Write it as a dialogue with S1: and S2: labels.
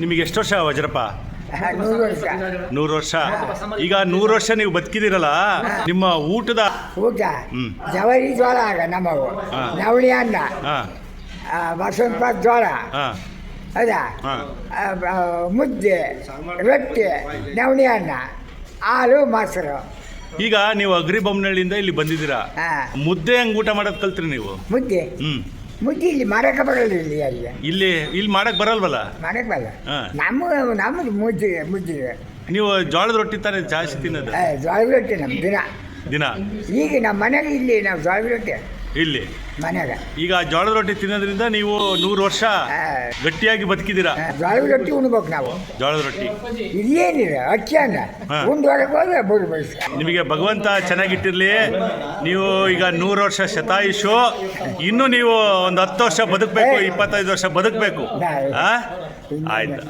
S1: ನಿಮಗೆ ಎಷ್ಟು ವರ್ಷ ವಜ್ರಪ್ಪ?
S2: 100 ವರ್ಷ.
S1: 100 ವರ್ಷ. ಈಗ 100 ವರ್ಷ ನೀವು ಬದುಕಿದಿರಲ್ಲ, ನಿಮ್ಮ ಊಟದ
S2: ಊಟ ಜವರಿ ಜೋಳ ಆಗ ನಮ್ಮವು, ನವಣಿ ಅನ್ನ, ಬಸವಪ್ಪ ಜೋಳ, ಹೌದಾ, ಮುದ್ದೆ, ರೊಟ್ಟಿ, ನವಣಿ ಅನ್ನ, ಹಾಲು, ಮೊಸರು.
S1: ಈಗ ನೀವು ಅಗ್ರಿಬೊಮ್ಮನಹಳ್ಳಿಯಿಂದ ಇಲ್ಲಿ ಬಂದಿದ್ದೀರಾ, ಮುದ್ದೆ ಹೆಂಗ್ ಊಟ ಮಾಡೋದು ಕಲ್ತ್ರಿ ನೀವು?
S2: ಮುದ್ದೆ ಮುದ್ದೆ ಇಲ್ಲಿ ಮಾಡಕ್ಕೆ ಬರಲ್ಲ.
S1: ಇಲ್ಲಿ ಮಾಡಕ್ ಬರಲ್ವಲ್ಲ?
S2: ಮಾಡಕ್ಕೆ ಬರಲ್ಲ. ನಮ್ಮದು ಮುದ್ದೆ.
S1: ನೀವು ಜೋಳದ ರೊಟ್ಟಿ ತಾನೇ ಜಾಸ್ತಿ ತಿನ್ನೋದು?
S2: ಜೋಳದ ರೊಟ್ಟಿ ನಮ್ಮ ದಿನ. ಈಗ ನಮ್ಮ ಮನೆಗೆ ಇಲ್ಲಿ ನಾವು ಜೋಳದ ರೊಟ್ಟಿ
S1: ಇಲ್ಲಿ
S2: ಮನೆಯಾಗ.
S1: ಈಗ ಜೋಳದ ರೊಟ್ಟಿ ತಿನ್ನೋದ್ರಿಂದ ನೀವು 100 ವರ್ಷ ಗಟ್ಟಿಯಾಗಿ ಬದುಕಿದ್ದೀರಾ.
S2: ಜೋಳದ ರೊಟ್ಟಿ ಉಣ್ಬೇಕು ನಾವು.
S1: ಜೋಳದ ರೊಟ್ಟಿ
S2: ಇಲ್ಲೇನಿದೆ, ಅಕ್ಕಿ ಅನ್ನ ಉಂಡೊಳಗೆ ಹೋದ್ರೆ ಬೋದು.
S1: ನಿಮಗೆ ಭಗವಂತ ಚೆನ್ನಾಗಿಟ್ಟಿರ್ಲಿ. ನೀವು ಈಗ 100 ವರ್ಷ ಶತಾಯುಷು, ಇನ್ನು ನೀವು ಒಂದು 10 ವರ್ಷ ಬದುಕಬೇಕು, 25 ವರ್ಷ ಬದುಕಬೇಕು. ಆಯ್ತು.